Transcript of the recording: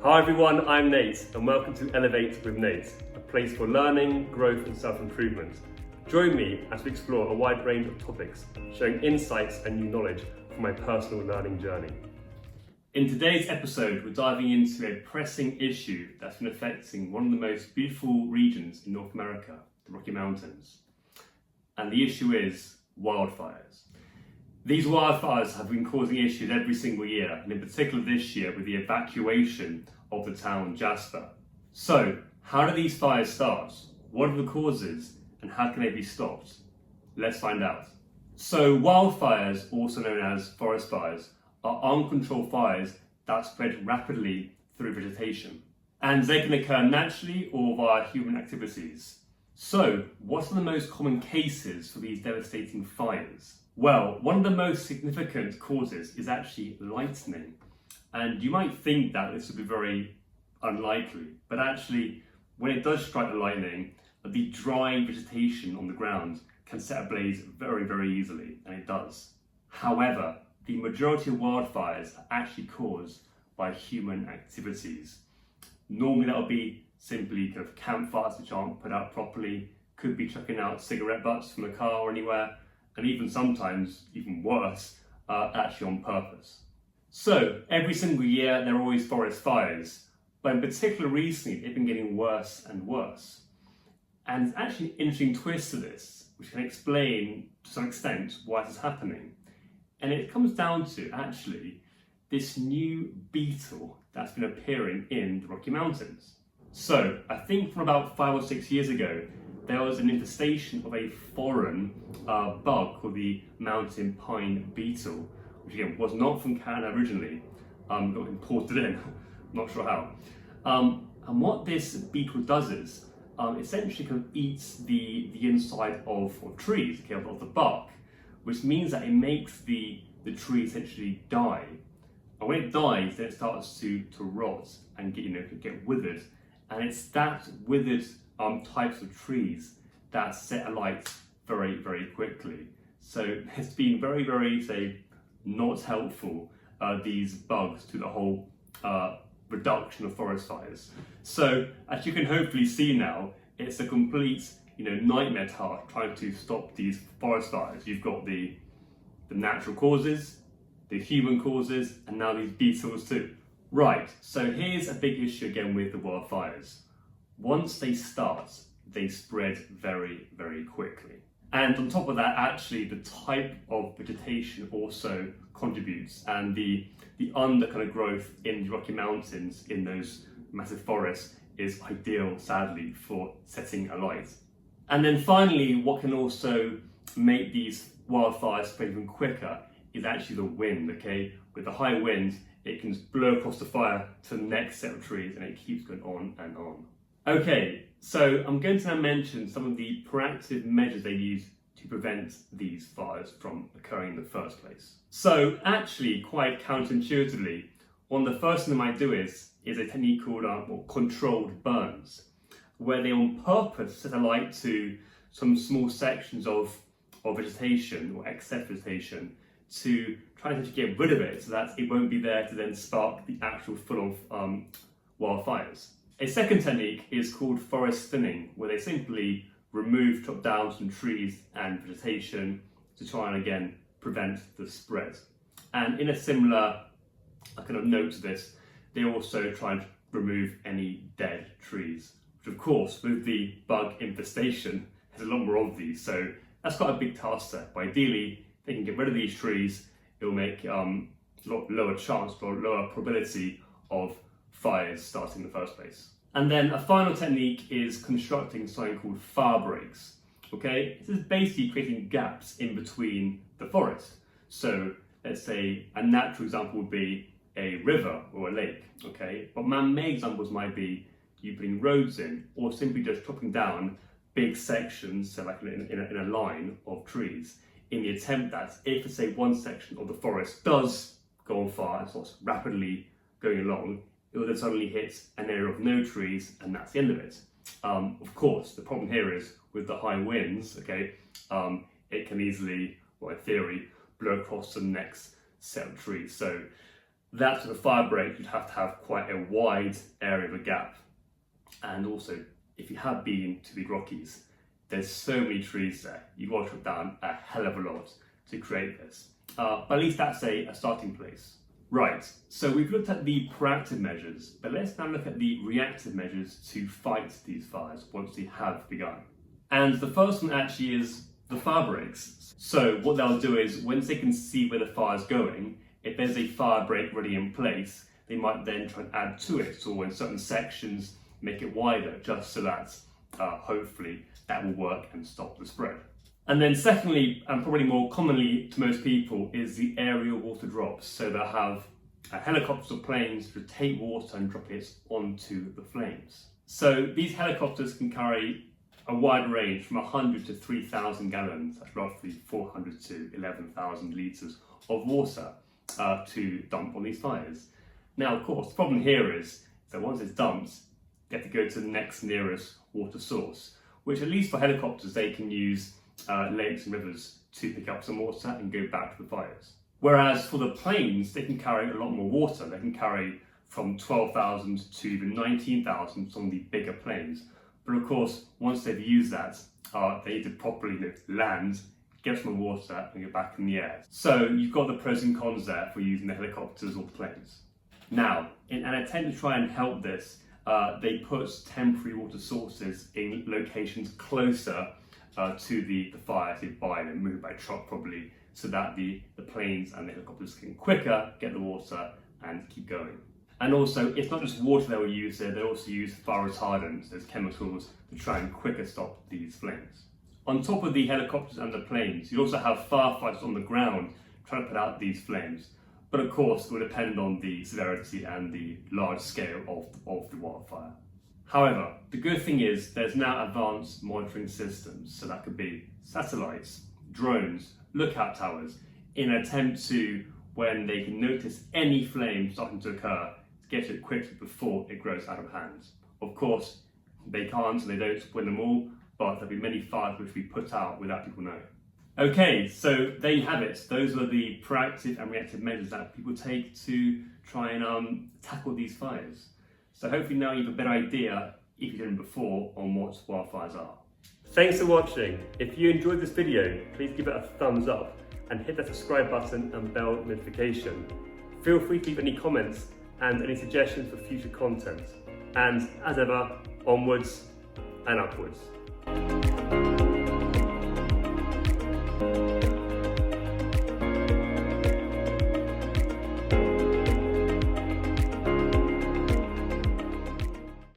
Hi everyone, I'm Nate and welcome to Elevate with Nate, a place for learning, growth and self-improvement. Join me as we explore a wide range of topics, sharing insights and new knowledge from my personal learning journey. In today's episode, we're diving into a pressing issue that's been affecting one of the most beautiful regions in North America, the Rocky Mountains. And the issue is wildfires. These wildfires have been causing issues every single year, and in particular this year with the evacuation of the town Jasper. So, how do these fires start? What are the causes, and how can they be stopped? Let's find out. So, wildfires, also known as forest fires, are uncontrolled fires that spread rapidly through vegetation. And they can occur naturally or via human activities. So, what are the most common cases for these devastating fires? Well, one of the most significant causes is actually lightning. And you might think that this would be very unlikely, but actually, when it does strike the lightning, the dry vegetation on the ground can set ablaze very, very easily, and it does. However, the majority of wildfires are actually caused by human activities. Normally that would be simply kind of campfires which aren't put out properly, could be chucking out cigarette butts from the car or anywhere, and even sometimes, even worse, actually on purpose. So, every single year there are always forest fires, but in particular recently they've been getting worse and worse. And there's actually an interesting twist to this, which can explain to some extent why this is happening. And it comes down to actually this new beetle that's been appearing in the Rocky Mountains. So, I think from about 5 or 6 years ago, there was an infestation of a foreign bug called the mountain pine beetle, which again was not from Canada originally, got imported in, not sure how. And what this beetle does is, essentially kind of eats the inside of trees, okay, of the bark, which means that it makes the tree essentially die. And when it dies, then it starts to rot and get withered. And it's that withered types of trees that set alight very, very quickly. So it's been very, very, say, not helpful, these bugs, to the whole reduction of forest fires. So as you can hopefully see now, it's a complete nightmare task trying to stop these forest fires. You've got the natural causes, the human causes, and now these beetles too. Right, so here's a big issue again with the wildfires. Once they start, they spread very, very quickly. And on top of that, actually, the type of vegetation also contributes, and the under kind of growth in the Rocky Mountains in those massive forests is ideal, sadly, for setting alight. And then finally, what can also make these wildfires spread even quicker is actually the wind, okay? With the high wind, it can just blow across the fire to the next set of trees, and it keeps going on and on. Okay, so I'm going to now mention some of the proactive measures they use to prevent these fires from occurring in the first place. So actually, quite counterintuitively, one of the first things they might do is a technique called controlled burns, where they on purpose set alight to some small sections of vegetation or excess vegetation to try to get rid of it so that it won't be there to then spark the actual full of wildfires. A second technique is called forest thinning, where they simply remove, chop down some trees and vegetation to try and again prevent the spread. And in a similar kind of note to this, they also try and remove any dead trees, which of course with the bug infestation, there's a lot more of these, so that's quite a big task there. But ideally, if they can get rid of these trees, it will make a lot lower chance or lower probability of fires starting in the first place. And then a final technique is constructing something called fire breaks. Okay, this is basically creating gaps in between the forest. So let's say a natural example would be a river or a lake. Okay, but man-made examples might be you putting roads in, or simply just chopping down big sections, so like in a line of trees, in the attempt that if, say, one section of the forest does go on fire and starts rapidly going along, it will then suddenly hit an area of no trees, and that's the end of it. Of course, the problem here is with the high winds, okay, it can easily, well, in theory, blow across the next set of trees. So That sort of fire break, you'd have to have quite a wide area of a gap. And also, if you have been to the Rockies, there's so many trees there. You've got to chop down a hell of a lot to create this. But at least that's a starting place. Right, so we've looked at the proactive measures, but let's now look at the reactive measures to fight these fires once they have begun. And the first one actually is the fire breaks. So what they'll do is, once they can see where the fire's going, if there's a fire break already in place, they might then try and add to it, or in certain sections make it wider, just so that hopefully that will work and stop the spread. And then secondly, and probably more commonly to most people, is the aerial water drops. So they'll have helicopters or planes to take water and drop it onto the flames. So these helicopters can carry a wide range from 100 to 3,000 gallons, that's roughly 400 to 11,000 litres of water to dump on these fires. Now, of course, the problem here is that once it's dumped, you have to go to the next nearest water source, which at least for helicopters, they can use lakes and rivers to pick up some water and go back to the fires. Whereas for the planes, they can carry a lot more water. They can carry from 12,000 to even 19,000, some of the bigger planes. But of course, once they've used that, they need to properly land, get some water and get back in the air. So you've got the pros and cons there for using the helicopters or the planes. Now, in an attempt to try and help this, they put temporary water sources in locations closer to the fire, so by and moved by truck probably, so that the planes and the helicopters can quicker get the water and keep going. And also, it's not just water they will use there, they also use fire retardants, those chemicals, to try and quicker stop these flames. On top of the helicopters and the planes, you also have firefighters on the ground trying to put out these flames. But of course, it will depend on the severity and the large scale of the wildfire. However, the good thing is there's now advanced monitoring systems, so that could be satellites, drones, lookout towers, in an attempt to, when they can notice any flame starting to occur, get it quickly before it grows out of hand. Of course, they can't, so they don't win them all, but there'll be many fires which we put out without people knowing. Okay, so there you have it. Those are the proactive and reactive measures that people take to try and tackle these fires. So hopefully now you have a better idea, if you didn't before, on what wildfires are. Thanks for watching. If you enjoyed this video, please give it a thumbs up and hit that subscribe button and bell notification. Feel free to leave any comments and any suggestions for future content. And as ever, onwards and upwards.